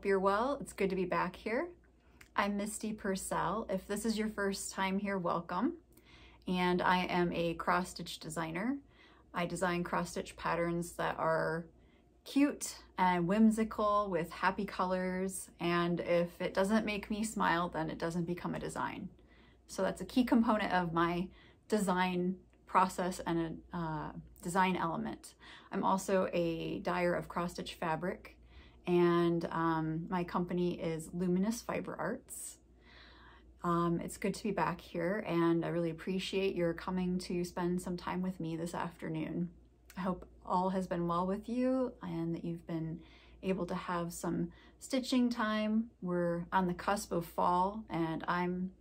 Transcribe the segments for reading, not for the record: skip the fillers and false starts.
hope you're well. It's good to be back here. I'm Misty Purcell. If this is your first time here, welcome. And I am a cross-stitch designer. I design cross-stitch patterns that are cute and whimsical with happy colors, and if it doesn't make me smile, then it doesn't become a design. So that's a key component of my design process and a design element. I'm also a dyer of cross-stitch fabric, and my company is Luminous Fiber Arts. It's good to be back here, and I really appreciate your coming to spend some time with me this afternoon. I hope all has been well with you and that you've been able to have some stitching time. We're on the cusp of fall and I'm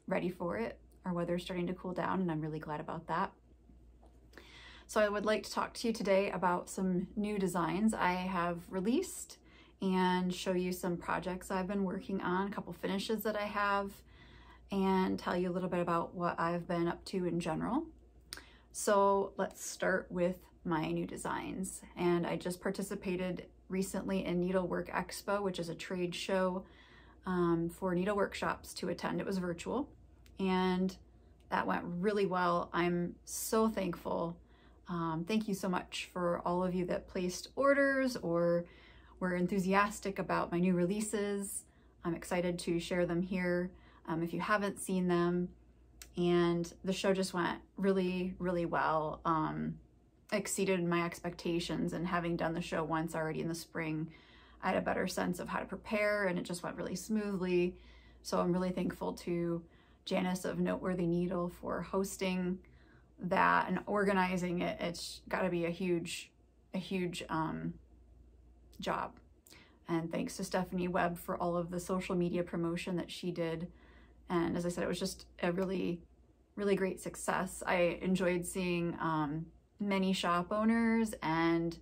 ready for it. Our weather's starting to cool down and I'm really glad about that. So I would like to talk to you today about some new designs I have released and show you some projects I've been working on, a couple finishes that I have, and tell you a little bit about what I've been up to in general. So let's start with my new designs. And I just participated recently in Needlework Expo, which is a trade show for needlework shops to attend. It was virtual and that went really well. I'm so thankful. Thank you so much for all of you that placed orders or were enthusiastic about my new releases. I'm excited to share them here if you haven't seen them. And the show just went really, really well. Exceeded my expectations, and having done the show once already in the spring, I had a better sense of how to prepare and it just went really smoothly. So I'm really thankful to Janice of Noteworthy Needle for hosting that and organizing it. It's got to be a huge job. And thanks to Stephanie Webb for all of the social media promotion that she did. And as I said, it was just a really, really great success. I enjoyed seeing many shop owners and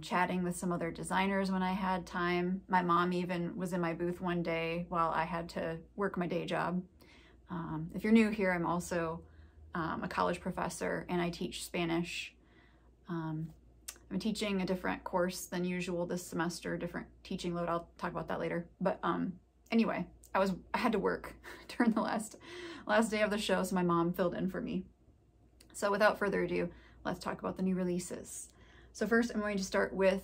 chatting with some other designers when I had time. My mom even was in my booth one day while I had to work my day job. If you're new here, I'm also a college professor and I teach Spanish. I'm teaching a different course than usual this semester, different teaching load. I'll talk about that later. But anyway, I had to work during the last day of the show, so my mom filled in for me. So without further ado, let's talk about the new releases. So first I'm going to start with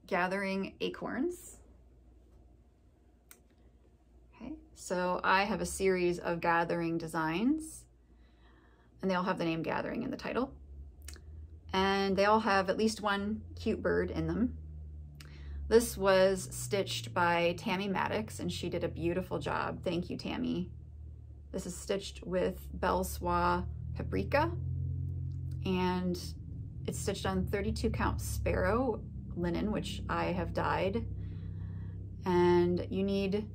Gathering Acorns. Okay, so I have a series of gathering designs and they all have the name Gathering in the title. And they all have at least one cute bird in them. This was stitched by Tammy Maddox and she did a beautiful job. Thank you, Tammy. This is stitched with Belle Soie Paprika, and it's stitched on 32 count Sparrow linen, which I have dyed. And you need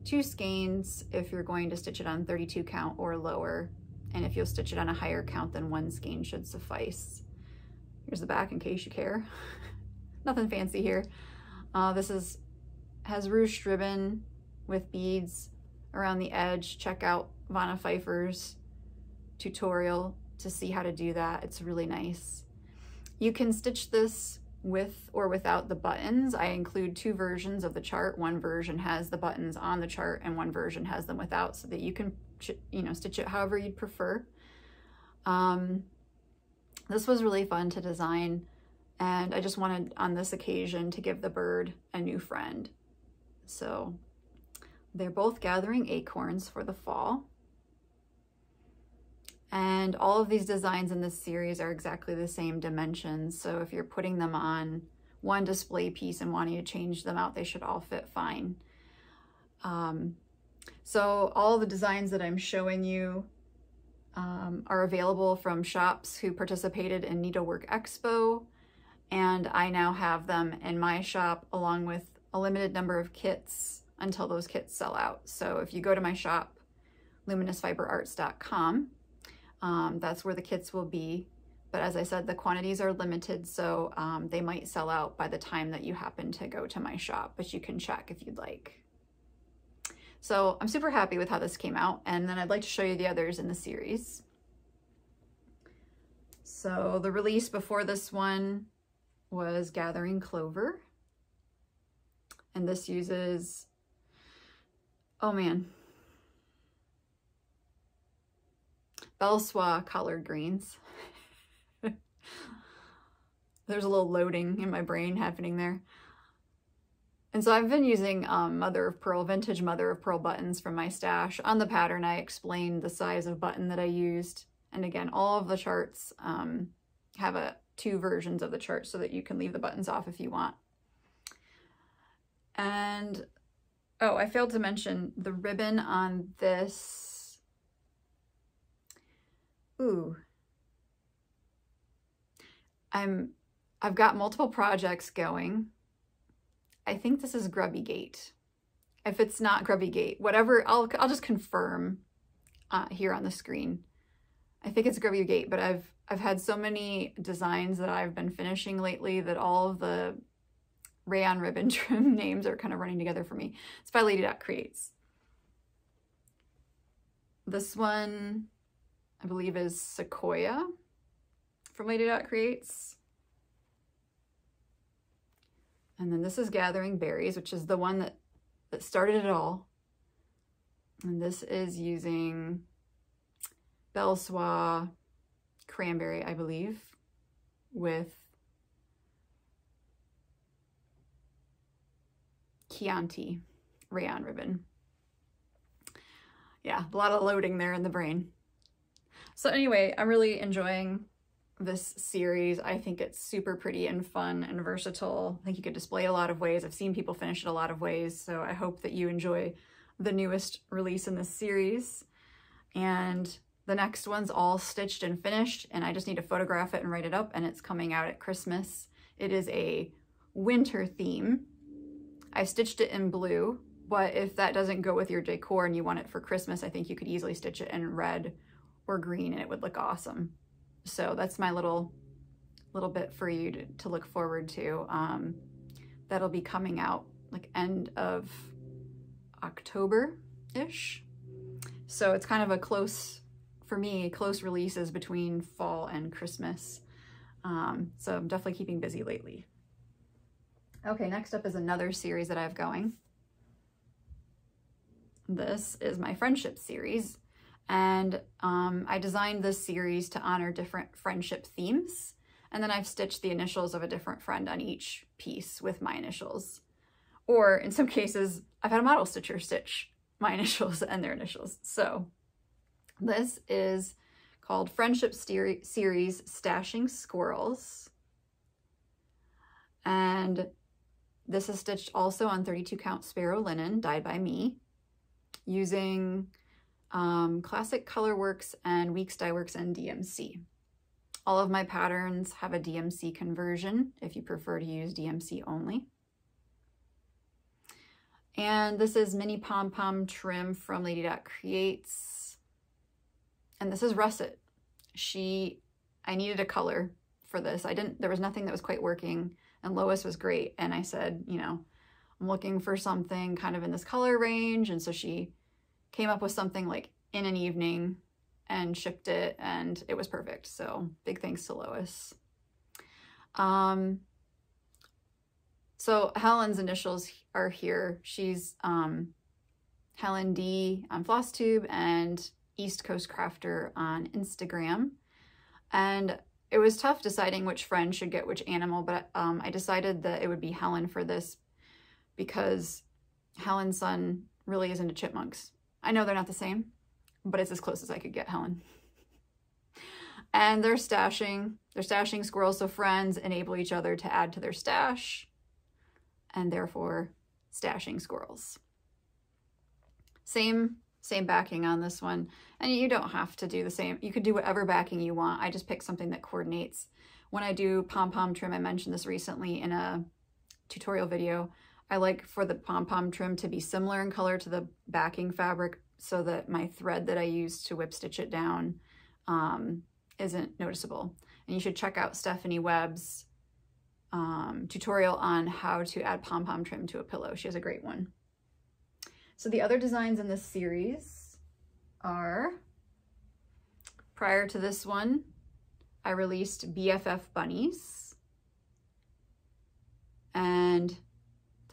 2 skeins if you're going to stitch it on 32 count or lower. And if you'll stitch it on a higher count, then 1 skein should suffice. Here's the back in case you care. Nothing fancy here. This has ruched ribbon with beads around the edge. Check out Vanna Pfeiffer's tutorial to see how to do that. It's really nice. You can stitch this with or without the buttons. I include 2 versions of the chart. One version has the buttons on the chart and one version has them without, so that you can stitch it however you'd prefer. This was really fun to design, and I just wanted on this occasion to give the bird a new friend. So they're both gathering acorns for the fall. And all of these designs in this series are exactly the same dimensions. So if you're putting them on one display piece and wanting to change them out, they should all fit fine. So all the designs that I'm showing you are available from shops who participated in Needlework Expo. And I now have them in my shop along with a limited number of kits until those kits sell out. So if you go to my shop, luminousfiberarts.com, that's where the kits will be. But as I said, the quantities are limited, so they might sell out by the time that you happen to go to my shop, but you can check if you'd like. So I'm super happy with how this came out, and then I'd like to show you the others in the series. So the release before this one was Gathering Clover. And this uses, oh man, Belsois collard greens. There's a little loading in my brain happening there. And so I've been using mother of pearl, vintage mother of pearl buttons from my stash. On the pattern, I explained the size of button that I used. And again, all of the charts have two versions of the chart so that you can leave the buttons off if you want. And, oh, I failed to mention the ribbon on this. Ooh. I've got multiple projects going. I think this is Grubby Gate. If it's not Grubby Gate, whatever, I'll just confirm here on the screen. I think it's Grubby Gate, but I've had so many designs that I've been finishing lately that all of the rayon ribbon trim names are kind of running together for me. It's by Lady Creates. This one, I believe, is Sequoia from Lady Creates. And then this is Gathering Berries, which is the one that started it all. And this is using Belsois Cranberry, I believe, with Chianti rayon ribbon. Yeah, a lot of loading there in the brain. So anyway, I'm really enjoying this series. I think it's super pretty and fun and versatile. I think you could display it a lot of ways. I've seen people finish it a lot of ways, so I hope that you enjoy the newest release in this series. And the next one's all stitched and finished, and I just need to photograph it and write it up, and it's coming out at Christmas. It is a winter theme. I've stitched it in blue, but if that doesn't go with your decor and you want it for Christmas, I think you could easily stitch it in red or green and it would look awesome. So that's my little bit for you to look forward to. That'll be coming out like end of October-ish. So it's kind of a close, for me, close releases between fall and Christmas. So I'm definitely keeping busy lately. Okay, next up is another series that I have going. This is my friendship series. And I designed this series to honor different friendship themes. And then I've stitched the initials of a different friend on each piece with my initials. Or in some cases, I've had a model stitcher stitch my initials and their initials. So this is called Friendship Series Stashing Squirrels. And this is stitched also on 32 count Sparrow linen dyed by me using Classic Colorworks and Weeks Dye Works and DMC. All of my patterns have a DMC conversion if you prefer to use DMC only. And this is Mini Pom Pom Trim from Lady Creates. And this is Russet. I needed a color for this. There was nothing that was quite working, and Lois was great. And I said, you know, I'm looking for something kind of in this color range. And so she came up with something like in an evening and shipped it, and it was perfect. So big thanks to Lois. So Helen's initials are here. She's Helen D on Flosstube and East Coast Crafter on Instagram. And it was tough deciding which friend should get which animal, but I decided that it would be Helen for this because Helen's son really is into chipmunks. I know they're not the same, but it's as close as I could get Helen. And they're stashing squirrels, so friends enable each other to add to their stash, and therefore stashing squirrels. Same backing on this one, and you don't have to do the same. You could do whatever backing you want. I just picked something that coordinates. When I do pom-pom trim, I mentioned this recently in a tutorial video, I like for the pom-pom trim to be similar in color to the backing fabric so that my thread that I use to whip stitch it down isn't noticeable. And you should check out Stephanie Webb's tutorial on how to add pom-pom trim to a pillow. She has a great one. So the other designs in this series are, prior to this one, I released BFF bunnies. And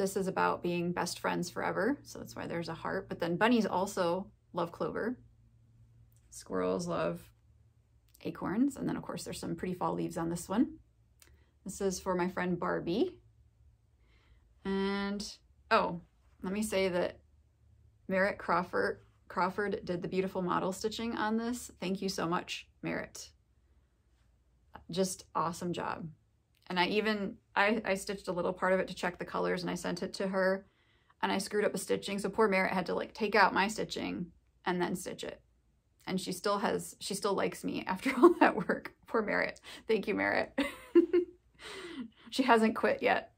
this is about being best friends forever. So that's why there's a heart. But then bunnies also love clover. Squirrels love acorns. And then of course there's some pretty fall leaves on this one. This is for my friend Barbie. And, oh, let me say that Merritt Crawford did the beautiful model stitching on this. Thank you so much, Merritt. Just awesome job. And I stitched a little part of it to check the colors, and I sent it to her, and I screwed up the stitching. So poor Merritt had to like take out my stitching and then stitch it. And she still likes me after all that work. Poor Merritt. Thank you, Merritt. She hasn't quit yet.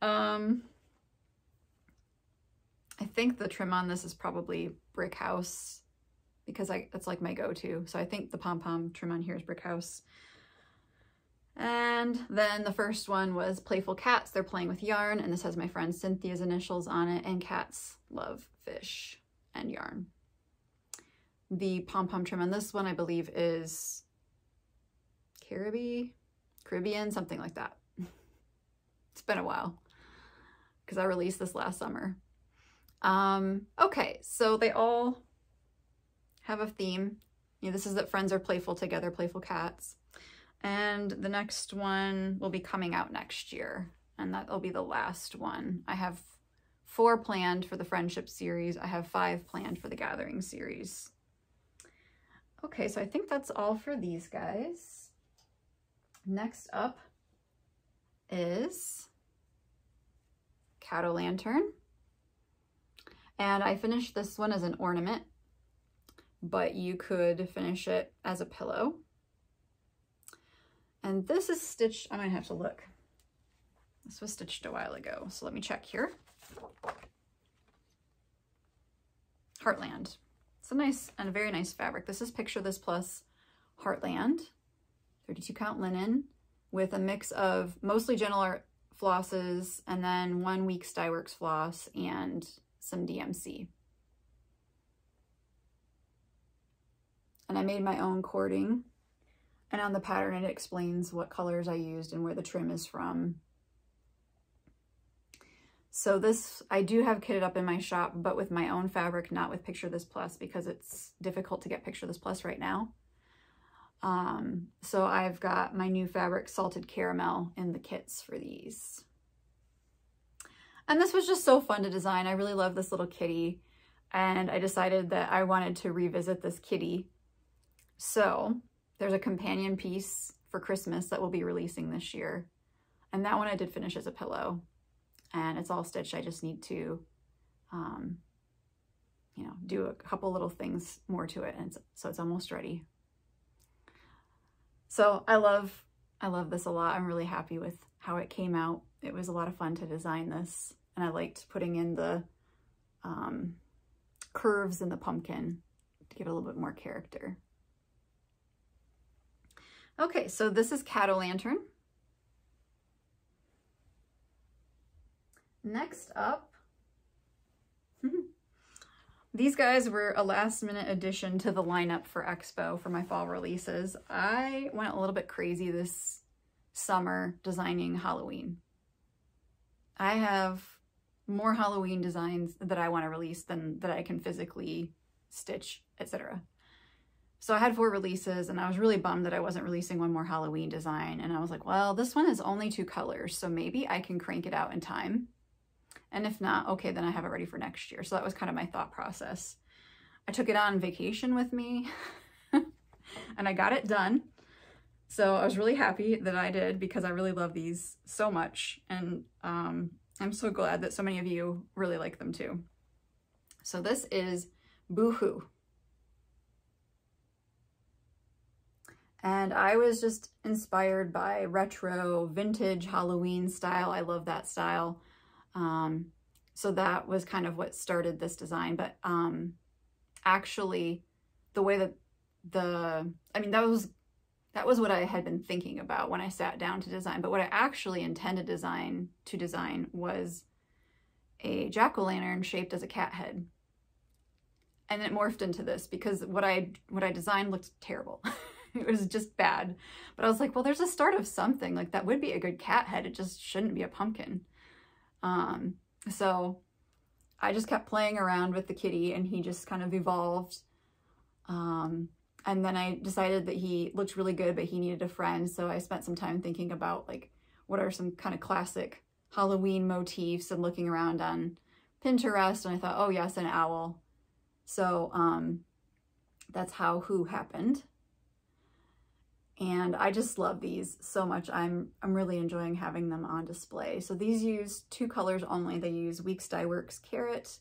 I think the trim on this is probably Brick House, because that's like my go-to. So I think the pom-pom trim on here is Brick House. And then the first one was Playful Cats. They're playing with yarn, and this has my friend Cynthia's initials on it, and cats love fish and yarn. The pom-pom trim on this one, I believe, is Caribbean, something like that. It's been a while because I released this last summer. Okay, so they all have a theme. You know, this is that friends are playful together, playful cats. And the next one will be coming out next year, and that'll be the last one. I have 4 planned for the friendship series. I have 5 planned for the gathering series. Okay, so I think that's all for these guys. Next up is Cat-O-Lantern. And I finished this one as an ornament, but you could finish it as a pillow. And this is stitched, I might have to look. This was stitched a while ago, so let me check here. Heartland. It's a nice and a very nice fabric. This is Picture This Plus Heartland, 32 count linen with a mix of mostly Gentle Art flosses and then 1 Weeks Dye Works floss and some DMC. And I made my own cording, and on the pattern it explains what colors I used and where the trim is from. So this, I do have kitted up in my shop, but with my own fabric, not with Picture This Plus, because it's difficult to get Picture This Plus right now. So I've got my new fabric, Salted Caramel, in the kits for these. And this was just so fun to design. I really love this little kitty, and I decided that I wanted to revisit this kitty. So there's a companion piece for Christmas that we'll be releasing this year. And that one I did finish as a pillow. And it's all stitched. I just need to, you know, do a couple little things more to it. And so it's almost ready. So I love this a lot. I'm really happy with how it came out. It was a lot of fun to design this. And I liked putting in the curves in the pumpkin to give it a little bit more character. Okay, so this is Cat-O-Lantern. Next up, these guys were a last minute addition to the lineup for Expo for my fall releases. I went a little bit crazy this summer designing Halloween. I have more Halloween designs that I want to release than that I can physically stitch, etc. So I had 4 releases, and I was really bummed that I wasn't releasing one more Halloween design. And I was like, well, this one is only 2 colors, so maybe I can crank it out in time. And if not, okay, then I have it ready for next year. So that was kind of my thought process. I took it on vacation with me and I got it done. So I was really happy that I did, because I really love these so much. And I'm so glad that so many of you really like them too. So this is Boohoo. And I was just inspired by retro, vintage Halloween style. I love that style. So that was kind of what started this design. But actually, the way that that was what I had been thinking about when I sat down to design. But what I actually intended to design was a jack-o'-lantern shaped as a cat head. And it morphed into this because what I designed looked terrible. It was just bad. But I was like, well, there's a start of something. Like, that would be a good cat head. It just shouldn't be a pumpkin. So I just kept playing around with the kitty and he just kind of evolved. And then I decided that he looked really good, but he needed a friend. So I spent some time thinking about like, what are some kind of classic Halloween motifs, and looking around on Pinterest. And I thought, oh yes, an owl. So that's how Who happened. And I just love these so much. I'm really enjoying having them on display. So these use 2 colors only. They use Weeks Dye Works Carrot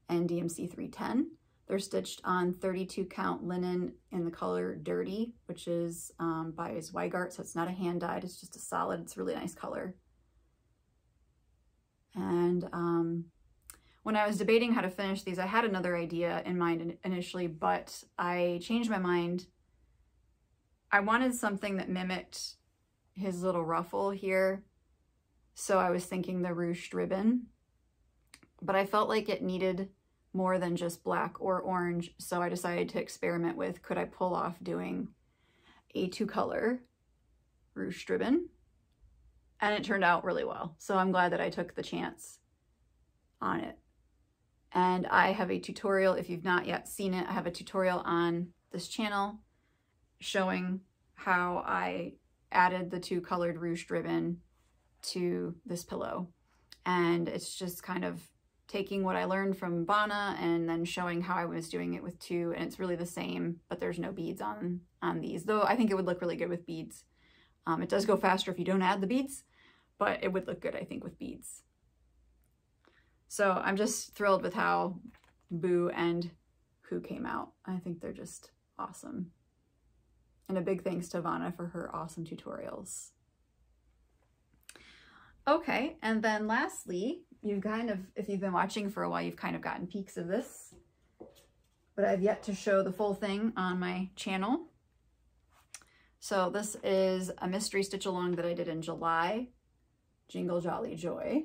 and DMC 310. They're stitched on 32 count linen in the color Dirty, which is by Zweigart, so it's not a hand dyed, it's just a solid, it's a really nice color. And when I was debating how to finish these, I had another idea in mind initially, but I changed my mind. I wanted something that mimicked his little ruffle here, so I was thinking the ruched ribbon, but I felt like it needed more than just black or orange, so I decided to experiment with, could I pull off doing a 2-color ruched ribbon? And it turned out really well, so I'm glad that I took the chance on it. And I have a tutorial, if you've not yet seen it, I have a tutorial on this channel showing how I added the 2-colored ruched ribbon to this pillow. And it's just kind of taking what I learned from Vana and then showing how I was doing it with 2, and it's really the same, but there's no beads on these, though I think it would look really good with beads. It does go faster if you don't add the beads, but it would look good, I think, with beads. So I'm just thrilled with how Boo and Who came out. I think they're just awesome. And a big thanks to Vana for her awesome tutorials. Okay, and then lastly, you've kind of, if you've been watching for a while, you've kind of gotten peeks of this, but I've yet to show the full thing on my channel. So this is a mystery stitch along that I did in July, Jingle Jolly Joy.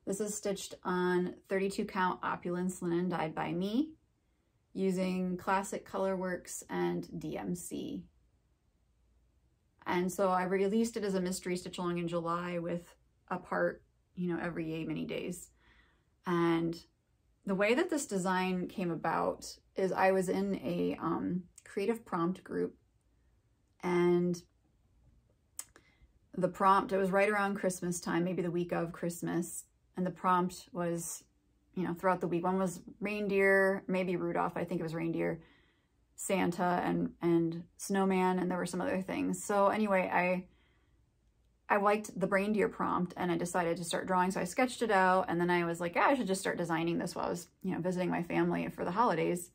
This is stitched on 32 count opulence linen dyed by me using Classic Colorworks and DMC. And so I released it as a mystery stitch along in July with a part, you know, every yay many days. And the way that this design came about is I was in a creative prompt group, and the prompt, it was right around Christmas time, maybe the week of Christmas. And the prompt was, you know, throughout the week. One was reindeer, maybe Rudolph, I think it was reindeer, Santa and snowman, and there were some other things. So anyway, I liked the reindeer prompt and I decided to start drawing. So I sketched it out, and then I was like, yeah, I should just start designing this while I was, you know, visiting my family for the holidays.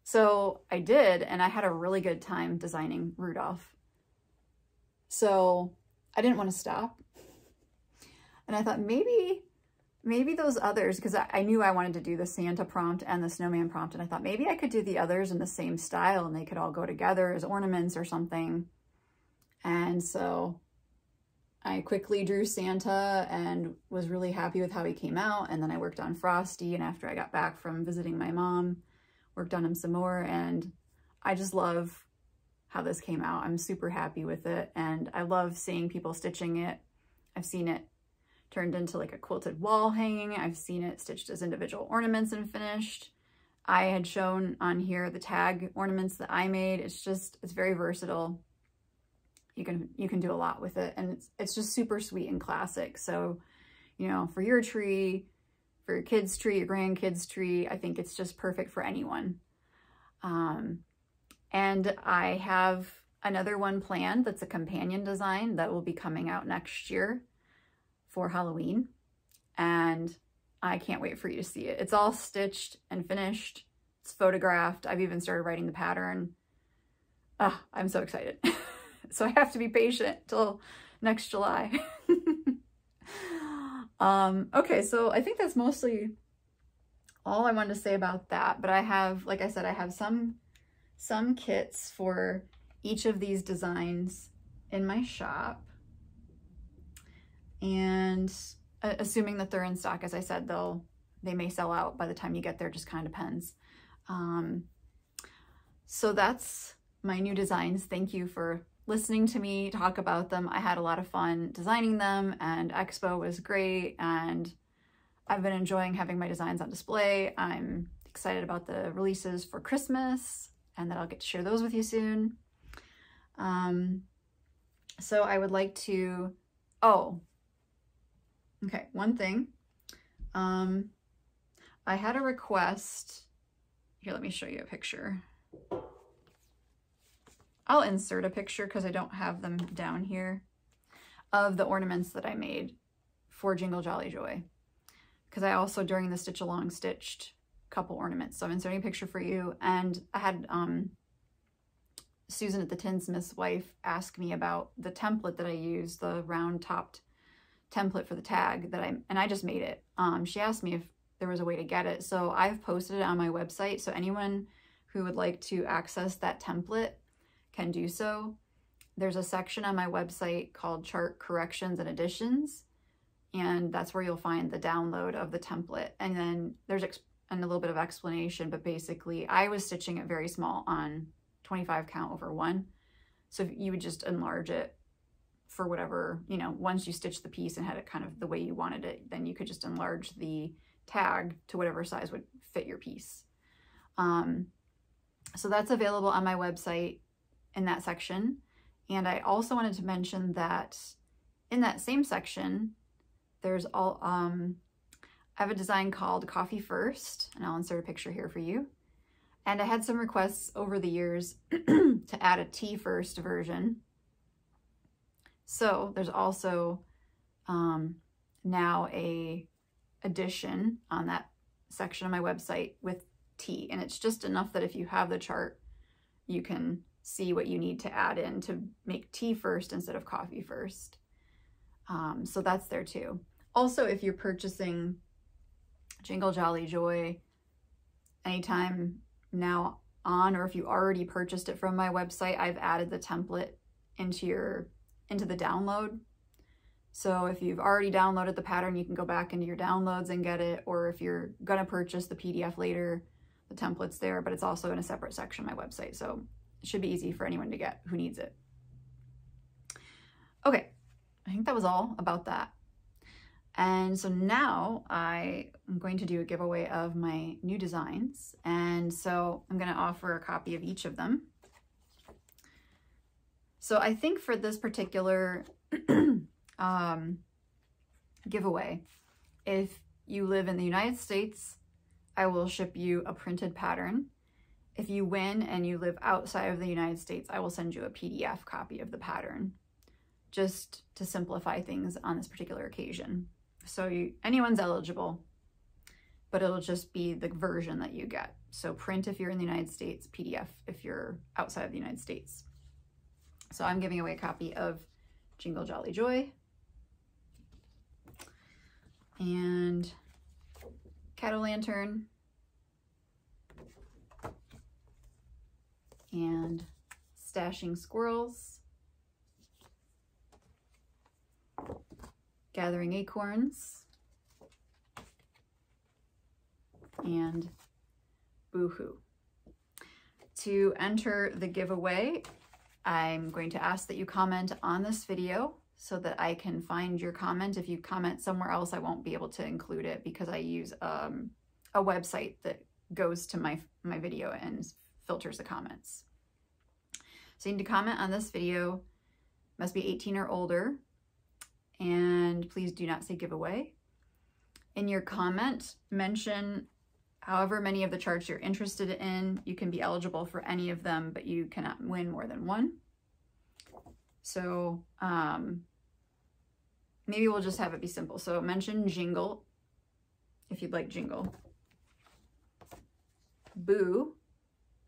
So I did, and I had a really good time designing Rudolph. So I didn't want to stop. And I thought maybe those others, because I knew I wanted to do the Santa prompt and the snowman prompt, and I thought maybe I could do the others in the same style and they could all go together as ornaments or something. And so I quickly drew Santa and was really happy with how he came out. And then I worked on Frosty, and after I got back from visiting my mom, worked on him some more, and I just love how this came out. I'm super happy with it, and I love seeing people stitching it. I've seen it turned into like a quilted wall hanging. I've seen it stitched as individual ornaments and finished. I had shown on here the tag ornaments that I made. It's very versatile. You can do a lot with it, and it's just super sweet and classic. So, you know, for your tree, for your kid's tree, your grandkid's tree, I think it's just perfect for anyone. And I have another one planned that's a companion design that will be coming out next year for Halloween, and I can't wait for you to see it. It's all stitched and finished. It's photographed. I've even started writing the pattern. I'm so excited. So I have to be patient till next July. Okay, so I think that's mostly all I wanted to say about that, but I have, like I said, I have some kits for each of these designs in my shop. And assuming that they're in stock, as I said, they may sell out by the time you get there, just kind of depends. So that's my new designs. Thank you for listening to me talk about them. I had a lot of fun designing them, and Expo was great, and I've been enjoying having my designs on display. I'm excited about the releases for Christmas, and that I'll get to share those with you soon. So I would like to, okay, one thing. I had a request. Here, let me show you a picture. I'll insert a picture because I don't have them down here of the ornaments that I made for Jingle Jolly Joy. Because I also, during the stitch along, stitched a couple ornaments. So I'm inserting a picture for you. And I had Susan at the Tinsmith's wife ask me about the template that I used, the round topped template for the tag that I just made it. She asked me if there was a way to get it. So I've posted it on my website. So anyone who would like to access that template can do so. There's a section on my website called Chart Corrections and Additions, and that's where you'll find the download of the template. And then there's a little bit of explanation, but basically I was stitching it very small on 25 count over 1. So you would just enlarge it for whatever, you know, once you stitch the piece and had it kind of the way you wanted it, then you could just enlarge the tag to whatever size would fit your piece. So that's available on my website in that section. And I also wanted to mention that in that same section, there's I have a design called Coffee First, and I'll insert a picture here for you. And I had some requests over the years to add a tea first version. So there's also now a addition on that section of my website with tea. And it's just enough that if you have the chart, you can see what you need to add in to make tea first instead of coffee first. So that's there too. Also, if you're purchasing Jingle Jolly Joy anytime now on, or if you already purchased it from my website, I've added the template into the download. So if you've already downloaded the pattern, you can go back into your downloads and get it. Or if you're gonna purchase the PDF later, the template's there, but it's also in a separate section on my website. So it should be easy for anyone to get who needs it. Okay, I think that was all about that. And so now I am going to do a giveaway of my new designs. And so I'm gonna offer a copy of each of them. So I think for this particular giveaway, if you live in the United States, I will ship you a printed pattern. If you win and you live outside of the United States, I will send you a PDF copy of the pattern, just to simplify things on this particular occasion. So anyone's eligible, but it'll just be the version that you get. So print if you're in the United States, PDF if you're outside of the United States. So I'm giving away a copy of Jingle Jolly Joy and Cat-O-Lantern and Stashing Squirrels, Gathering Acorns, and Boohoo. To enter the giveaway, I'm going to ask that you comment on this video so that I can find your comment. If you comment somewhere else, I won't be able to include it because I use a website that goes to my video and filters the comments. So you need to comment on this video, must be 18 or older, and please do not say giveaway. In your comment, mention however many of the charts you're interested in. You can be eligible for any of them, but you cannot win more than one. So maybe we'll just have it be simple. So mention Jingle, if you'd like Jingle. Boo,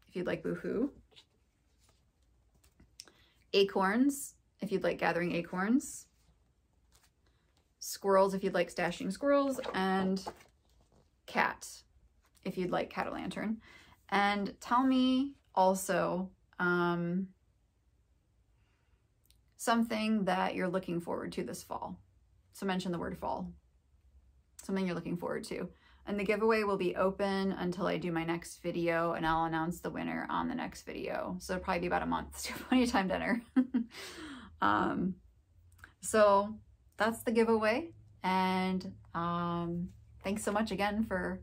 if you'd like Boohoo. Acorns, if you'd like Gathering Acorns. Squirrels, if you'd like Stashing Squirrels. And Cat, if you'd like Cat-O-Lantern. And tell me also something that you're looking forward to this fall. So mention the word fall, something you're looking forward to. And the giveaway will be open until I do my next video, and I'll announce the winner on the next video. So it'll probably be about a month, so plenty of time to enter. So that's the giveaway. And thanks so much again for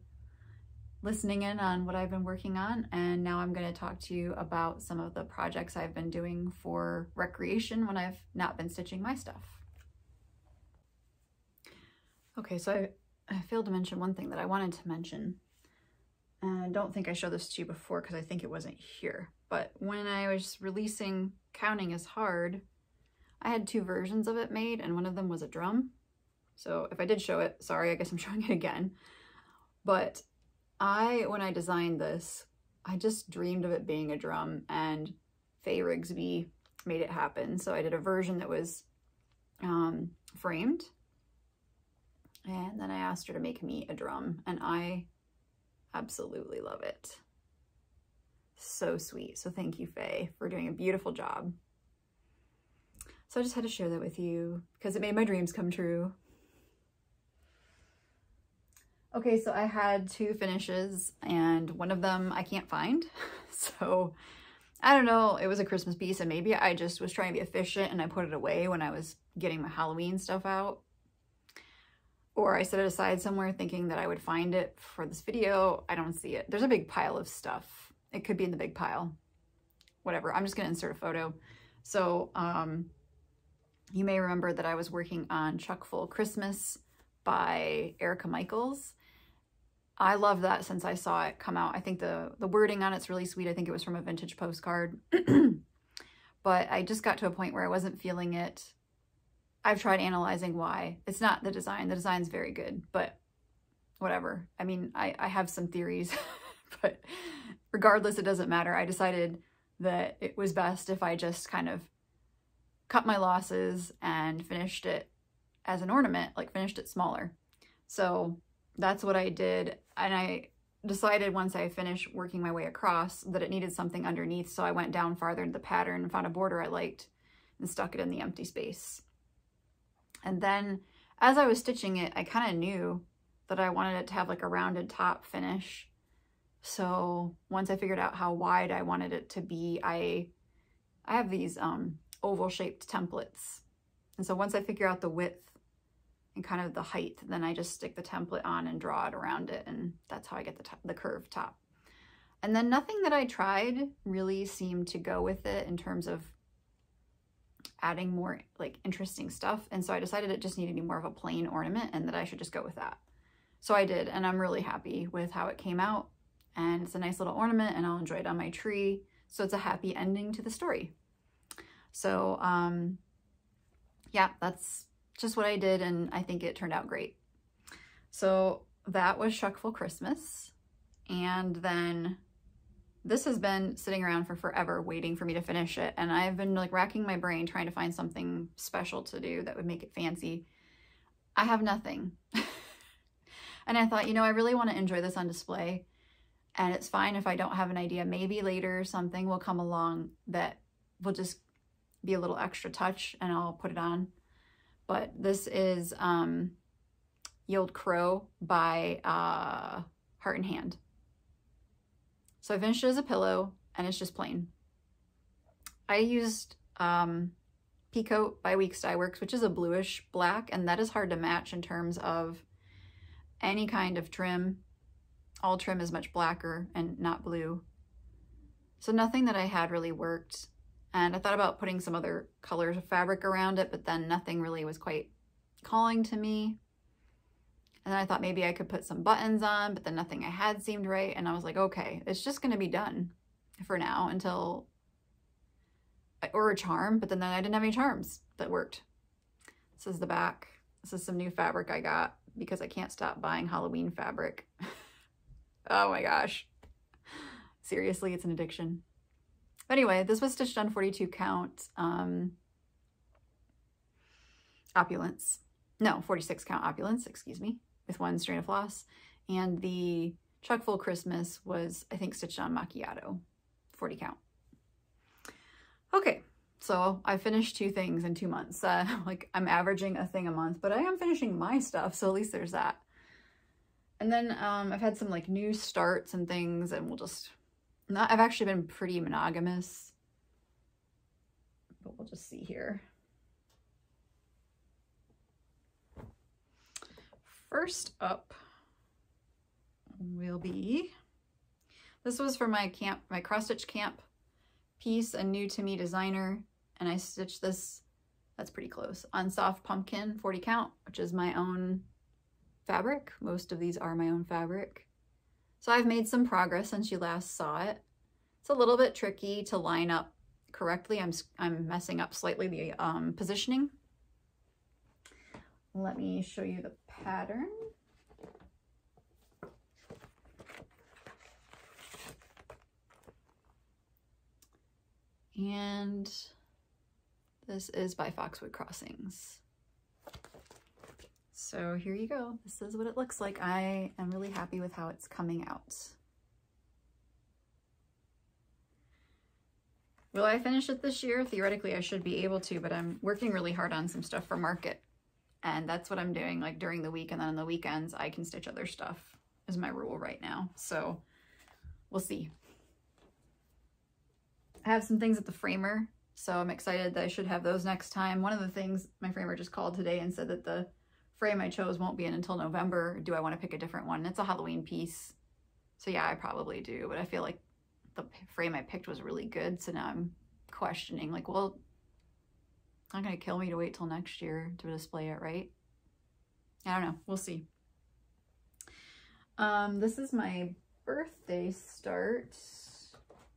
listening in on what I've been working on. And now I'm going to talk to you about some of the projects I've been doing for recreation when I've not been stitching my stuff. Okay, so I failed to mention one thing that I wanted to mention. And I don't think I showed this to you before because I think it wasn't here. But when I was releasing Counting is Hard, I had 2 versions of it made, and one of them was a drum. So if I did show it, sorry, I guess I'm showing it again. But when I designed this, I just dreamed of it being a drum, and Faye Rigsby made it happen. So I did a version that was framed, and then I asked her to make me a drum, and I absolutely love it. So sweet. So thank you, Faye, for doing a beautiful job. So I just had to share that with you because it made my dreams come true. Okay, so I had 2 finishes, and one of them I can't find. So I don't know, it was a Christmas piece, and maybe I just was trying to be efficient and I put it away when I was getting my Halloween stuff out. Or I set it aside somewhere thinking that I would find it for this video. I don't see it. There's a big pile of stuff. It could be in the big pile. Whatever, I'm just gonna insert a photo. So you may remember that I was working on Chuck Full Christmas by Erica Michaels. I love that since I saw it come out. I think the wording on it's really sweet. I think it was from a vintage postcard. But I just got to a point where I wasn't feeling it. I've tried analyzing why. It's not the design. The design's very good, but whatever. I mean, I have some theories, but regardless, it doesn't matter. I decided that it was best if I just kind of cut my losses and finished it as an ornament, like finished it smaller. So that's what I did. And I decided once I finished working my way across that it needed something underneath. So I went down farther into the pattern and found a border I liked and stuck it in the empty space. And then as I was stitching it, I kind of knew that I wanted it to have like a rounded top finish. So once I figured out how wide I wanted it to be, I have these oval shaped templates. And so once I figure out the width and kind of the height, then I just stick the template on and draw it around it. And that's how I get the curved top. And then nothing that I tried really seemed to go with it in terms of adding more like interesting stuff. And so I decided it just needed to be more of a plain ornament and that I should just go with that. So I did, and I'm really happy with how it came out. And it's a nice little ornament, and I'll enjoy it on my tree. So it's a happy ending to the story. So yeah, that's just what I did, and I think it turned out great. So that was Chuck Full Christmas. And then this has been sitting around for forever waiting for me to finish it. And I've been like racking my brain trying to find something special to do that would make it fancy. I have nothing. And I thought, you know, I really want to enjoy this on display. And it's fine if I don't have an idea. Maybe later something will come along that will just be a little extra touch and I'll put it on. But this is Yield Crow by Heart and Hand. So I finished it as a pillow, and it's just plain. I used Peacoat by Weeks Dye Works, which is a bluish black, and that is hard to match in terms of any kind of trim. All trim is much blacker and not blue. So nothing that I had really worked. And I thought about putting some other colors of fabric around it, but then nothing really was quite calling to me. And then I thought maybe I could put some buttons on, but then nothing I had seemed right. And I was like, okay, it's just going to be done for now until, or a charm, but then I didn't have any charms that worked. This is the back. This is some new fabric I got because I can't stop buying Halloween fabric. Oh my gosh. Seriously, it's an addiction. But anyway, this was stitched on 42 count opulence. No, 46 count opulence, excuse me, with 1 strand of floss. And the Chuck Full Christmas was, I think, stitched on macchiato, 40 count. Okay, so I finished 2 things in 2 months. Like I'm averaging a thing a month, but I am finishing my stuff, so at least there's that. And then I've had some like new starts and things, and I've actually been pretty monogamous, but we'll just see here. First up will be, this was for my cross stitch camp piece, a new to me designer, and I stitched this, that's pretty close, on soft pumpkin 40 count, which is my own fabric. Most of these are my own fabric. So I've made some progress since you last saw it. It's a little bit tricky to line up correctly. I'm messing up slightly the positioning. Let me show you the pattern. And this is by Foxwood Crossings. So here you go. This is what it looks like. I am really happy with how it's coming out. Will I finish it this year? Theoretically, I should be able to, but I'm working really hard on some stuff for market. And that's what I'm doing, like during the week, and then on the weekends, I can stitch other stuff, is my rule right now. So we'll see. I have some things at the framer, so I'm excited that I should have those next time. One of the things, my framer just called today and said that the frame I chose won't be in until November. Do I want to pick a different one? It's a Halloween piece. So yeah, I probably do, but I feel like the frame I picked was really good. So now I'm questioning, like, well, it's not going to kill me to wait till next year to display it, right? I don't know. We'll see. This is my birthday start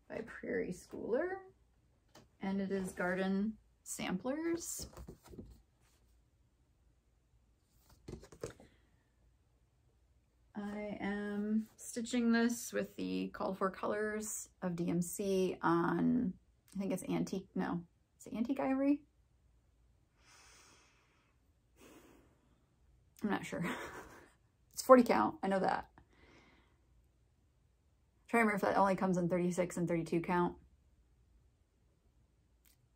by Prairie Schooler, and it is Garden Samplers. I am stitching this with the called for colors of DMC on, I think it's antique, no, it's antique ivory. I'm not sure. It's 40 count, I know that. I'm trying to remember if that only comes in 36 and 32 count.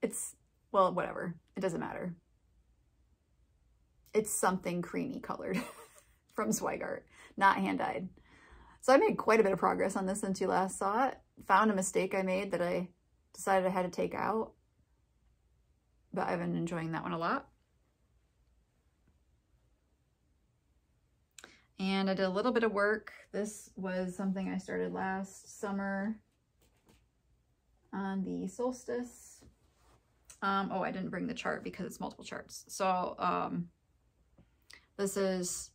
It's, well, whatever, it doesn't matter. It's something creamy colored from Zweigart, not hand-dyed. So I made quite a bit of progress on this since you last saw it. Found a mistake I made that I decided I had to take out, but I've been enjoying that one a lot. And I did a little bit of work. This was something I started last summer on the solstice. Oh, I didn't bring the chart because it's multiple charts. So this is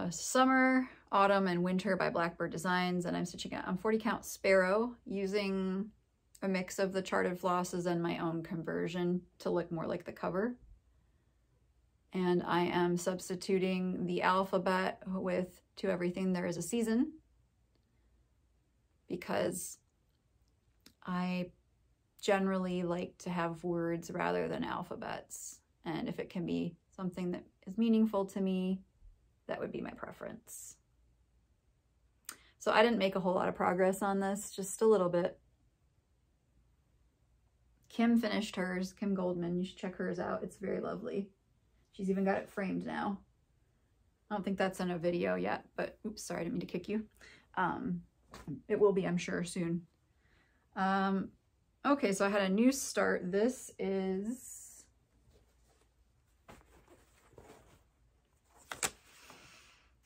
Summer, Autumn, and Winter by Blackbird Designs, and I'm stitching it on 40 count Sparrow using a mix of the charted flosses and my own conversion to look more like the cover. And I am substituting the alphabet with To Everything There Is a Season, because I generally like to have words rather than alphabets. And if it can be something that is meaningful to me, that would be my preference. So I didn't make a whole lot of progress on this, just a little bit. Kim finished hers, Kim Goldman. You should check hers out. It's very lovely. She's even got it framed now. I don't think that's in a video yet, but oops, sorry, I didn't mean to kick you. It will be, I'm sure, soon. Okay, so I had a new start. This is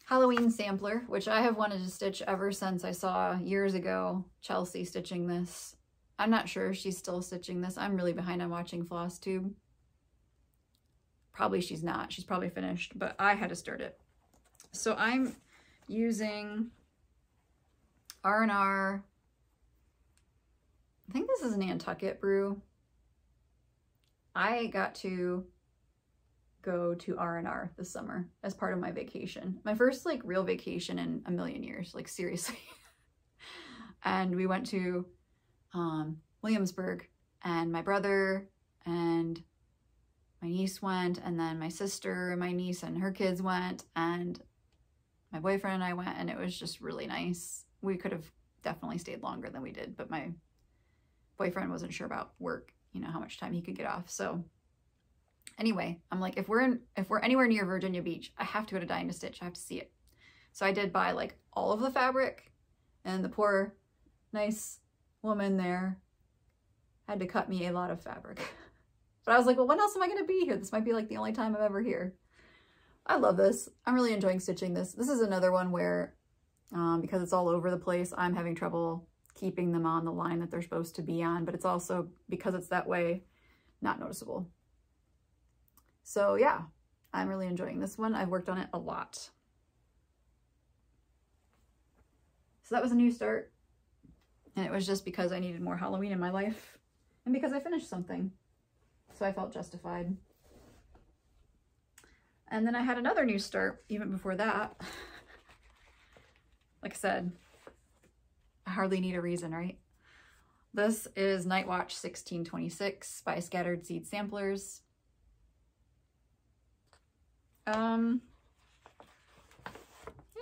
Halloween Sampler, which I have wanted to stitch ever since I saw years ago Chelsea stitching this. I'm not sure if she's still stitching this. I'm really behind on watching Flosstube. Probably she's not. She's probably finished, but I had to start it. So I'm using R&R. I think this is a Nantucket brew. I got to go to R&R this summer as part of my vacation. My first like real vacation in a million years, like seriously. And we went to Williamsburg, and my brother and my niece went, and then my sister and my niece and her kids went, and my boyfriend and I went, and it was just really nice. We could have definitely stayed longer than we did, but my boyfriend wasn't sure about work, you know, how much time he could get off. So anyway, I'm like, if we're anywhere near Virginia Beach, I have to go to Dying to Stitch. I have to see it. So I did buy like all of the fabric, and the poor nice woman there had to cut me a lot of fabric. But I was like, well, when else am I going to be here? This might be like the only time I'm ever here. I love this. I'm really enjoying stitching this. This is another one where, because it's all over the place, I'm having trouble keeping them on the line that they're supposed to be on, but it's also, because it's that way, not noticeable. So yeah, I'm really enjoying this one. I've worked on it a lot. So that was a new start. And it was just because I needed more Halloween in my life and because I finished something. So I felt justified. And then I had another new start even before that. Like I said, I hardly need a reason, right? This is Night Watch 1626 by Scattered Seed Samplers. I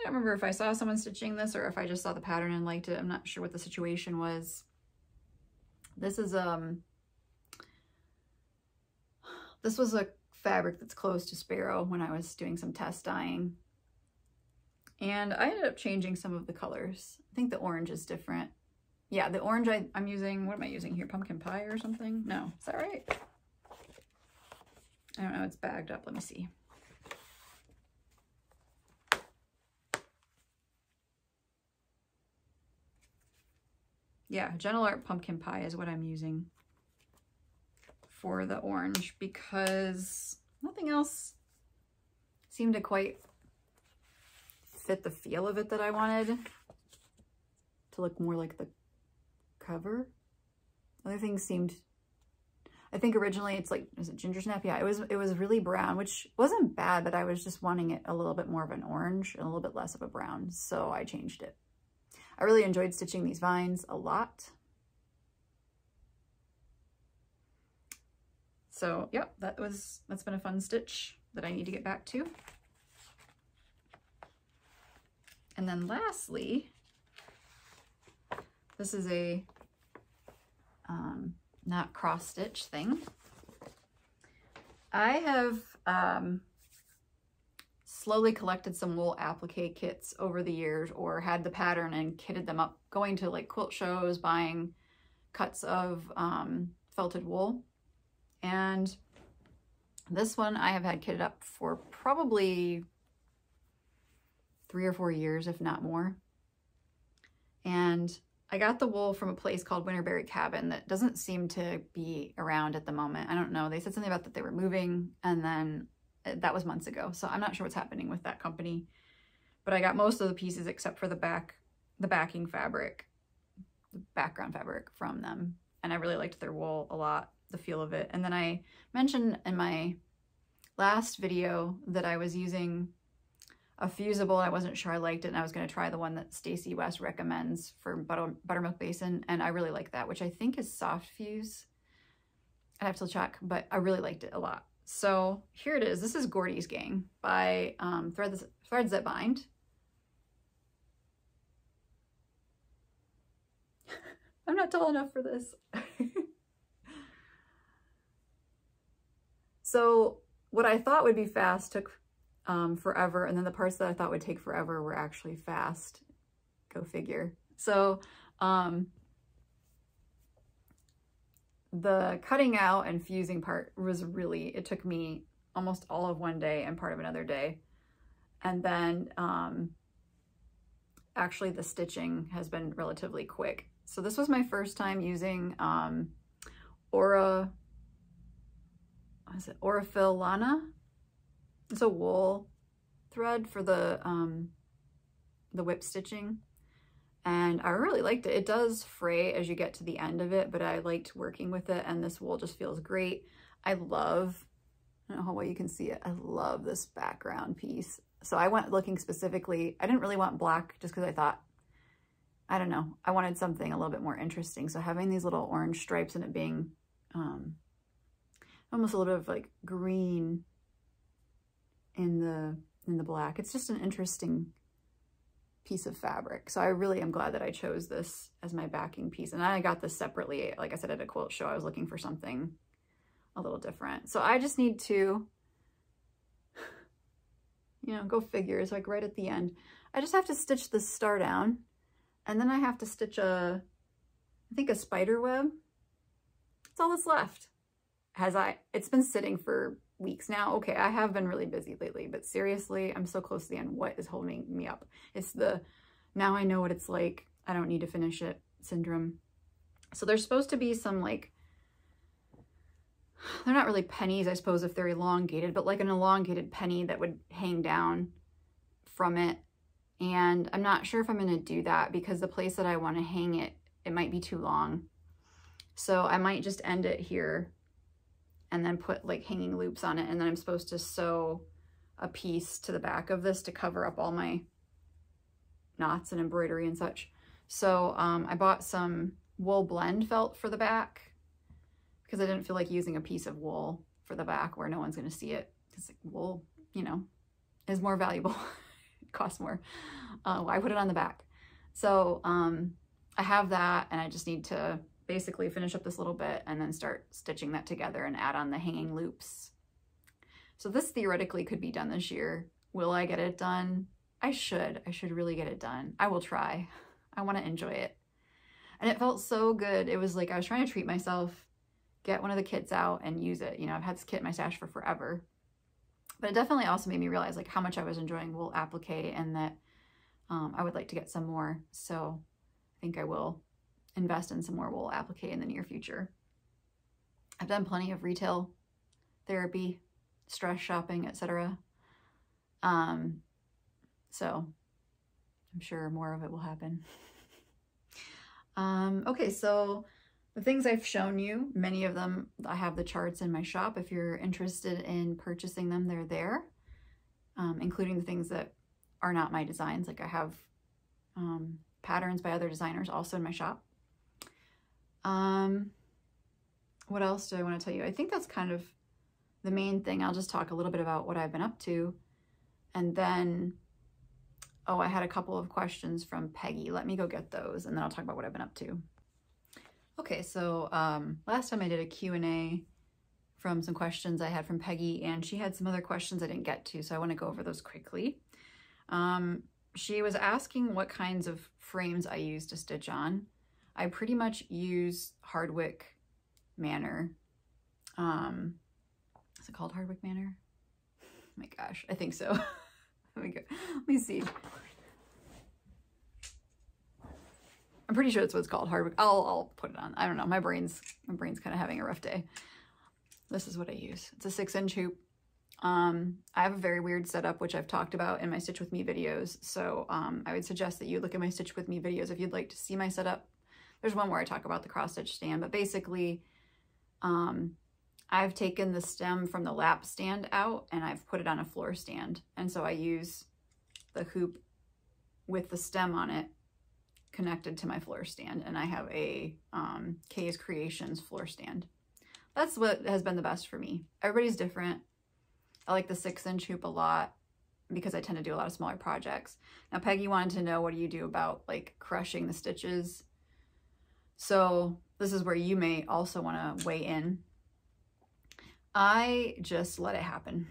don't remember if I saw someone stitching this or if I just saw the pattern and liked it. I'm not sure what the situation was. This is this was a fabric that's close to Sparrow when I was doing some test dyeing. And I ended up changing some of the colors. I think the orange is different. Yeah, the orange I'm using, what am I using here? Pumpkin pie or something? No, is that right? I don't know, it's bagged up. Let me see. Yeah, Gentle Art Pumpkin Pie is what I'm using for the orange because nothing else seemed to quite fit the feel of it that I wanted to look more like the cover. Other things seemed, I think originally it's like, is it ginger snap? Yeah, it was really brown, which wasn't bad, but I was just wanting it a little bit more of an orange and a little bit less of a brown, so I changed it. I really enjoyed stitching these vines a lot. So yep, that's been a fun stitch that I need to get back to. And then lastly, this is a not cross stitch thing. I have slowly collected some wool applique kits over the years, or had the pattern and kitted them up, going to like quilt shows, buying cuts of felted wool. And this one I have had kitted up for probably 3 or 4 years, if not more. And I got the wool from a place called Winterberry Cabin that doesn't seem to be around at the moment. I don't know. They said something about that they were moving, and then that was months ago. So I'm not sure what's happening with that company. But I got most of the pieces except for the backing fabric, the background fabric from them. And I really liked their wool a lot, the feel of it. And then I mentioned in my last video that I was using a fusible. I wasn't sure I liked it, and I was going to try the one that Stacey West recommends for Buttermilk Basin, and I really like that, which I think is soft fuse. I have to check, but I really liked it a lot. So here it is. This is Gordy's Gang by Threads That Bind. I'm not tall enough for this. So what I thought would be fast took forever, and then the parts that I thought would take forever were actually fast. Go figure. So the cutting out and fusing part was really, it took me almost all of one day and part of another day. And then actually the stitching has been relatively quick. So this was my first time using Aurifil Lana. It's a wool thread for the whip stitching, and I really liked it. It does fray as you get to the end of it, but I liked working with it, and this wool just feels great. I don't know how well you can see it, I love this background piece. So I went looking specifically, I didn't really want black just because I thought, I don't know, I wanted something a little bit more interesting. So having these little orange stripes and it being almost a little bit of like green in the black, it's just an interesting piece of fabric. So I really am glad that I chose this as my backing piece. And I got this separately, like I said, at a quilt show. I was looking for something a little different. So I just need to, you know, go figure. It's like right at the end. I just have to stitch the star down, and then I have to stitch I think a spider web. That's all that's left. It's been sitting for weeks now. Okay, I have been really busy lately, but seriously, I'm so close to the end. What is holding me up? It's the, now I know what it's like, I don't need to finish it syndrome. So there's supposed to be some, like, they're not really pennies, I suppose, if they're elongated, but like an elongated penny that would hang down from it. And I'm not sure if I'm going to do that because the place that I want to hang it, it might be too long. So I might just end it here and then put like hanging loops on it. And then I'm supposed to sew a piece to the back of this to cover up all my knots and embroidery and such. So I bought some wool blend felt for the back because I didn't feel like using a piece of wool for the back where no one's going to see it, because wool, you know, is more valuable. It costs more. I put it on the back. So I have that, and I just need to basically finish up this little bit and then start stitching that together and add on the hanging loops. So this theoretically could be done this year. Will I get it done? I should really get it done. I will try. I want to enjoy it. And it felt so good. It was like I was trying to treat myself, get one of the kits out and use it. You know, I've had this kit in my stash for forever. But it definitely also made me realize like how much I was enjoying wool applique, and that I would like to get some more. So I think I will invest in some more wool applique in the near future. I've done plenty of retail therapy, stress shopping, etc. So I'm sure more of it will happen. Okay, so the things I've shown you, many of them, I have the charts in my shop. If you're interested in purchasing them, they're there, including the things that are not my designs. Like I have patterns by other designers also in my shop. What else do I want to tell you? I think that's kind of the main thing. I'll just talk a little bit about what I've been up to. And then, oh, I had a couple of questions from Peggy. Let me go get those, and then I'll talk about what I've been up to. Okay, so last time I did a Q&A from some questions I had from Peggy, and she had some other questions I didn't get to, so I want to go over those quickly. She was asking what kinds of frames I use to stitch on. I pretty much use Hardwick Manor. Is it called Hardwick Manor? Oh my gosh, I think so. Let me see. I'm pretty sure that's what it's called, Hardwick. I'll put it on. I don't know. My brain's kind of having a rough day. This is what I use. It's a 6-inch hoop. I have a very weird setup, which I've talked about in my Stitch With Me videos. So I would suggest that you look at my Stitch With Me videos if you'd like to see my setup. There's one where I talk about the cross stitch stand, but basically I've taken the stem from the lap stand out and I've put it on a floor stand. And so I use the hoop with the stem on it connected to my floor stand, and I have a Kay's Creations floor stand. That's what has been the best for me. Everybody's different. I like the 6-inch hoop a lot because I tend to do a lot of smaller projects. Now Peggy wanted to know, what do you do about like crushing the stitches? So this is where you may also want to weigh in. I just let it happen.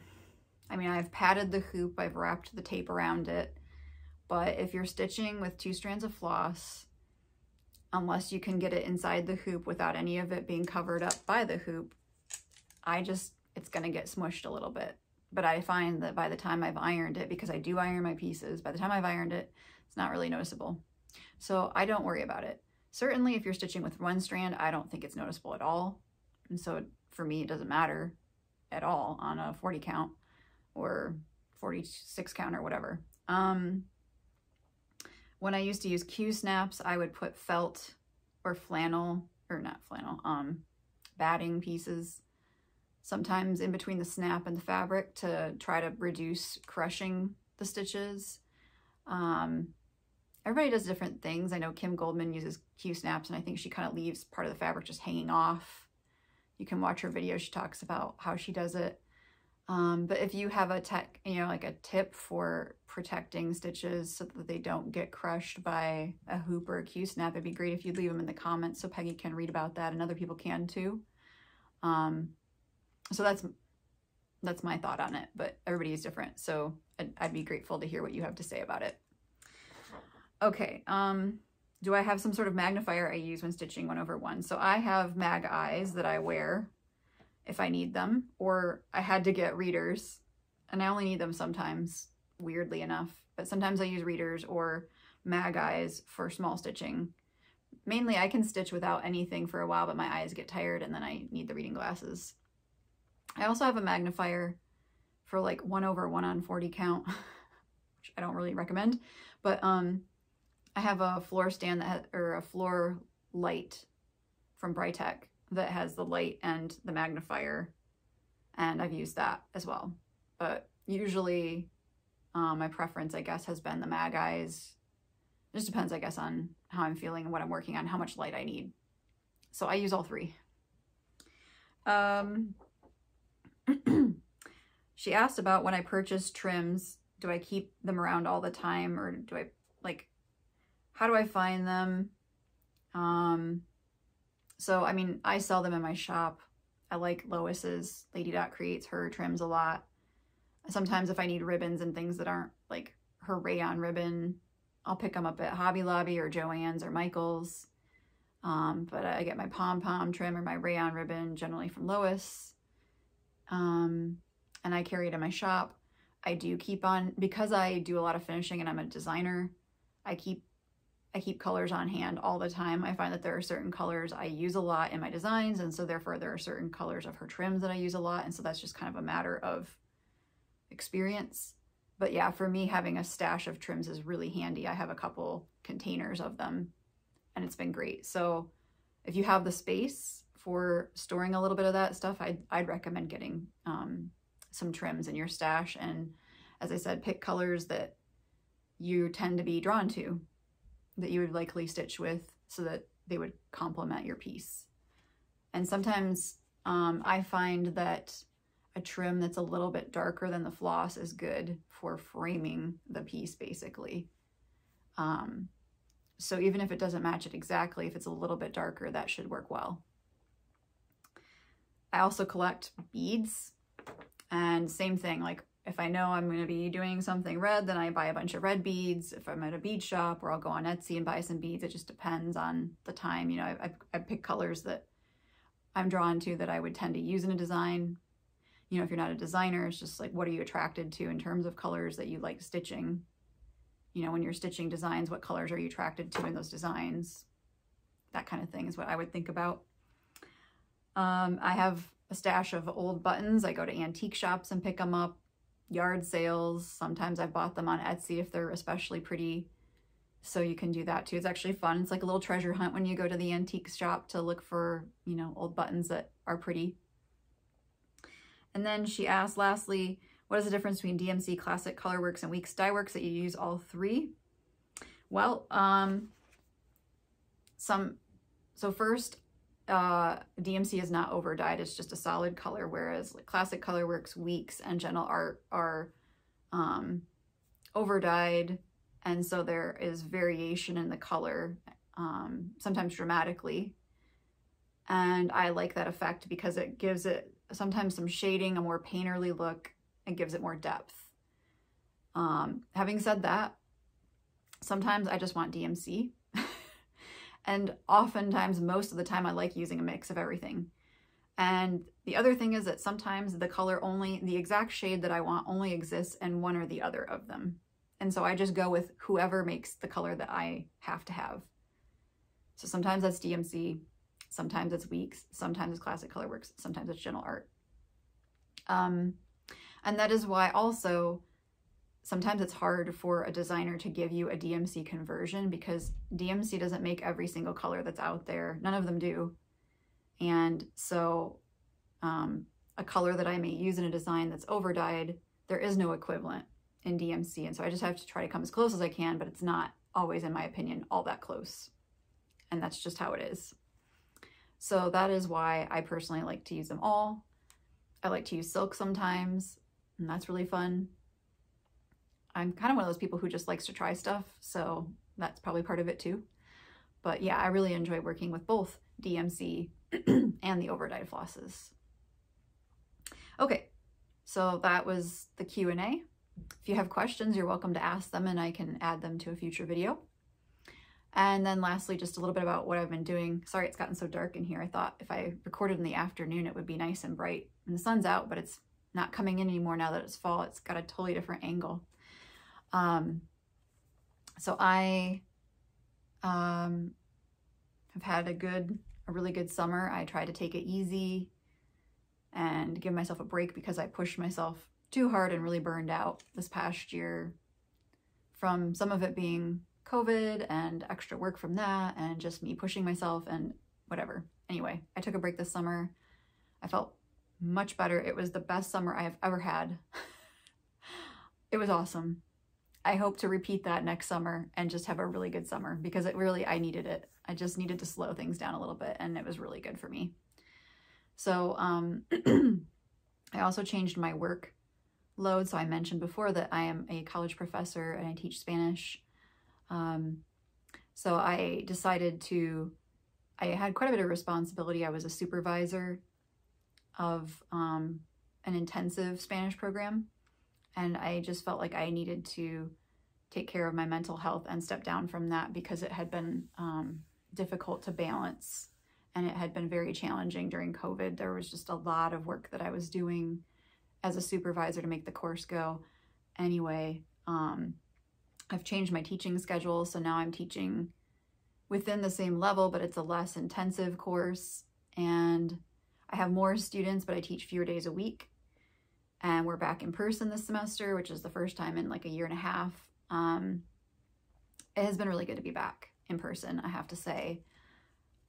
I mean, I've padded the hoop, I've wrapped the tape around it, but if you're stitching with 2 strands of floss, unless you can get it inside the hoop without any of it being covered up by the hoop, it's gonna get smushed a little bit. But I find that by the time I've ironed it, because I do iron my pieces, by the time I've ironed it, it's not really noticeable. So I don't worry about it. Certainly if you're stitching with 1 strand, I don't think it's noticeable at all. And so for me, it doesn't matter at all on a 40 count or 46 count or whatever. When I used to use Q-snaps, I would put felt or flannel, or not flannel, batting pieces sometimes in between the snap and the fabric to try to reduce crushing the stitches. Everybody does different things. I know Kim Goldman uses Q-snaps, and I think she kind of leaves part of the fabric just hanging off. You can watch her video. She talks about how she does it. But if you have a like a tip for protecting stitches so that they don't get crushed by a hoop or a Q-snap, it'd be great if you'd leave them in the comments so Peggy can read about that and other people can too. So that's my thought on it, but everybody is different. So I'd be grateful to hear what you have to say about it. Okay, do I have some sort of magnifier I use when stitching 1/1? So I have mag eyes that I wear if I need them, or I had to get readers, and I only need them sometimes, weirdly enough, but sometimes I use readers or mag eyes for small stitching. Mainly I can stitch without anything for a while, but my eyes get tired and then I need the reading glasses. I also have a magnifier for like 1/1 on 40 count, which I don't really recommend, but I have a floor stand that has, or a floor light from Brightech that has the light and the magnifier, and I've used that as well. But usually my preference, I guess, has been the mag eyes. It just depends, I guess, on how I'm feeling and what I'm working on, how much light I need. So I use all three. She asked about when I purchase trims, do I keep them around all the time, or do I, like, how do I find them? So, I mean, I sell them in my shop. I like Lois's, Lady Dot creates her trims a lot. Sometimes if I need ribbons and things that aren't like her rayon ribbon, I'll pick them up at Hobby Lobby or Joann's or Michael's. But I get my pom-pom trim or my rayon ribbon generally from Lois. And I carry it in my shop. I do keep on, because I do a lot of finishing and I'm a designer, I keep colors on hand all the time. I find that there are certain colors I use a lot in my designs, and so therefore there are certain colors of her trims that I use a lot, and so that's just kind of a matter of experience. But yeah, for me, having a stash of trims is really handy. I have a couple containers of them, and it's been great. So if you have the space for storing a little bit of that stuff, I'd recommend getting some trims in your stash, and as I said, pick colors that you tend to be drawn to, that you would likely stitch with, so that they would complement your piece. And sometimes I find that a trim that's a little bit darker than the floss is good for framing the piece, basically. So even if it doesn't match it exactly, if it's a little bit darker, that should work well. I also collect beads, and same thing, like if I know I'm going to be doing something red, then I buy a bunch of red beads. If I'm at a bead shop, or I'll go on Etsy and buy some beads. It just depends on the time. You know, I pick colors that I'm drawn to that I would tend to use in a design. You know, if you're not a designer, it's just like, what are you attracted to in terms of colors that you like stitching? You know, when you're stitching designs, what colors are you attracted to in those designs? That kind of thing is what I would think about. I have a stash of old buttons. I go to antique shops and pick them up. Yard sales. Sometimes I've bought them on Etsy if they're especially pretty. So you can do that too. It's actually fun. It's like a little treasure hunt when you go to the antique shop to look for, you know, old buttons that are pretty. And then she asked, lastly, what is the difference between DMC, Classic Colorworks, and Weeks Dye Works, that you use all three? Well, so first, DMC is not over dyed, it's just a solid color, whereas like Classic Colorworks, Weeks, and Gentle Art are over dyed, and so there is variation in the color, sometimes dramatically, and I like that effect because it gives it sometimes some shading, a more painterly look, and gives it more depth. Having said that, sometimes I just want DMC. And oftentimes, most of the time, I like using a mix of everything. And the other thing is that sometimes the color only, the exact shade that I want only exists in one or the other of them. And so I just go with whoever makes the color that I have to have. So sometimes that's DMC, sometimes it's Weeks, sometimes it's Classic Colorworks, sometimes it's Gentle Art. And that is why also, sometimes it's hard for a designer to give you a DMC conversion, because DMC doesn't make every single color that's out there. None of them do. And so a color that I may use in a design that's over dyed, there is no equivalent in DMC. And so I just have to try to come as close as I can, but it's not always, in my opinion, all that close. And that's just how it is. So that is why I personally like to use them all. I like to use silk sometimes, and that's really fun. I'm kind of one of those people who just likes to try stuff, so that's probably part of it too. But yeah, I really enjoy working with both DMC and the over-dyed flosses. Okay, so that was the Q&A. If you have questions, you're welcome to ask them and I can add them to a future video. And then lastly, just a little bit about what I've been doing. Sorry, it's gotten so dark in here. I thought if I recorded in the afternoon, it would be nice and bright. And the sun's out, but it's not coming in anymore now that it's fall. It's got a totally different angle. So I have had a really good summer. I tried to take it easy and give myself a break because I pushed myself too hard and really burned out this past year, from some of it being COVID and extra work from that and just me pushing myself and whatever. Anyway, I took a break this summer. I felt much better. It was the best summer I have ever had. It was awesome. I hope to repeat that next summer and just have a really good summer, because I needed it. I just needed to slow things down a little bit, and it was really good for me. So I also changed my work load. So I mentioned before that I am a college professor and I teach Spanish. So I decided I had quite a bit of responsibility. I was a supervisor of an intensive Spanish program, and I just felt like I needed to take care of my mental health and step down from that, because it had been difficult to balance, and it had been very challenging during COVID. There was just a lot of work that I was doing as a supervisor to make the course go. Anyway, I've changed my teaching schedule, so now I'm teaching within the same level, but it's a less intensive course, and I have more students, but I teach fewer days a week. And we're back in person this semester, which is the first time in like a year and a half. It has been really good to be back in person, I have to say.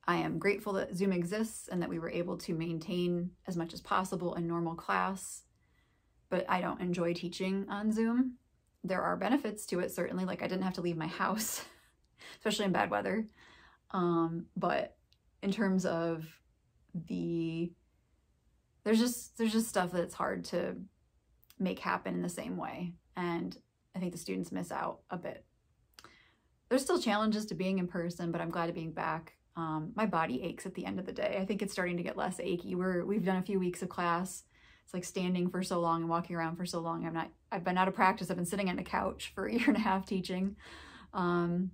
I am grateful that Zoom exists and that we were able to maintain as much as possible a normal class, but I don't enjoy teaching on Zoom. There are benefits to it, certainly, like I didn't have to leave my house, especially in bad weather. But in terms of there's just stuff that's hard to make happen in the same way. And I think the students miss out a bit. There's still challenges to being in person, but I'm glad to being back. My body aches at the end of the day. I think it's starting to get less achy. We've done a few weeks of class. It's like standing for so long and walking around for so long. I've been out of practice. I've been sitting on the couch for a year and a half teaching. And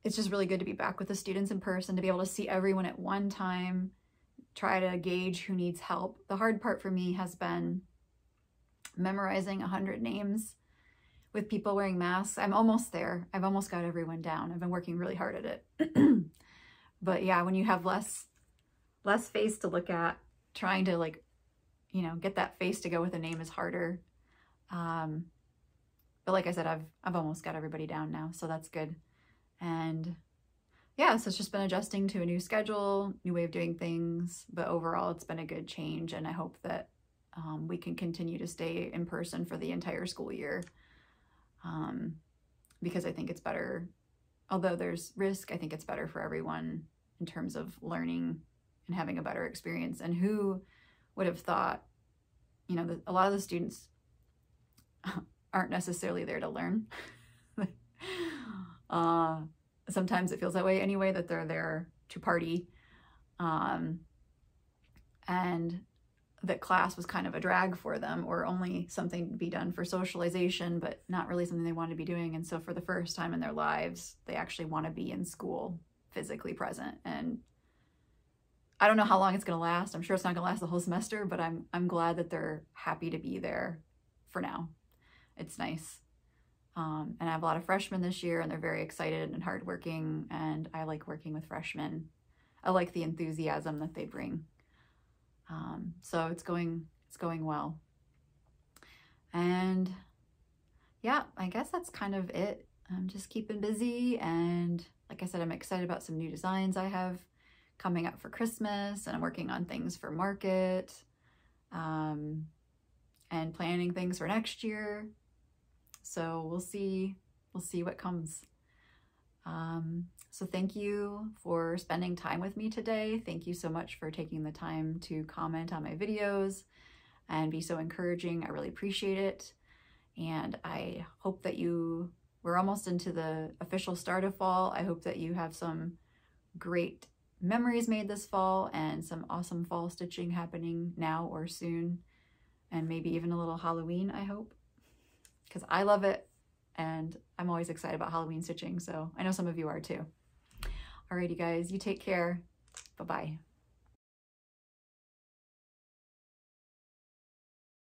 it's just really good to be back with the students in person, to be able to see everyone at one time, try to gauge who needs help. The hard part for me has been memorizing 100 names with people wearing masks. I'm almost there. I've almost got everyone down. I've been working really hard at it. But yeah, when you have less face to look at, trying to get that face to go with a name is harder. But like I said, I've almost got everybody down now, so that's good. And yeah, so it's just been adjusting to a new schedule, new way of doing things, but overall it's been a good change, and I hope that we can continue to stay in person for the entire school year, because I think it's better. Although there's risk, I think it's better for everyone in terms of learning and having a better experience. And who would have thought, a lot of the students aren't necessarily there to learn. Sometimes it feels that way anyway, that they're there to party. And that class was kind of a drag for them, or only something to be done for socialization, but not really something they wanted to be doing. And so for the first time in their lives, they actually want to be in school, physically present. And I don't know how long it's going to last. I'm sure it's not going to last the whole semester, but I'm glad that they're happy to be there for now. It's nice. And I have a lot of freshmen this year, and they're very excited and hardworking, and I like working with freshmen. I like the enthusiasm that they bring. So it's going well. And yeah, I guess that's kind of it. I'm just keeping busy, and like I said, I'm excited about some new designs I have coming up for Christmas, and I'm working on things for market, and planning things for next year. So we'll see what comes. So thank you for spending time with me today. Thank you so much for taking the time to comment on my videos and be so encouraging. I really appreciate it. And I hope that we're almost into the official start of fall. I hope that you have some great memories made this fall and some awesome fall stitching happening now or soon. And maybe even a little Halloween, I hope, because I love it and I'm always excited about Halloween stitching, so I know some of you are too. Alrighty guys, you take care. Bye-bye.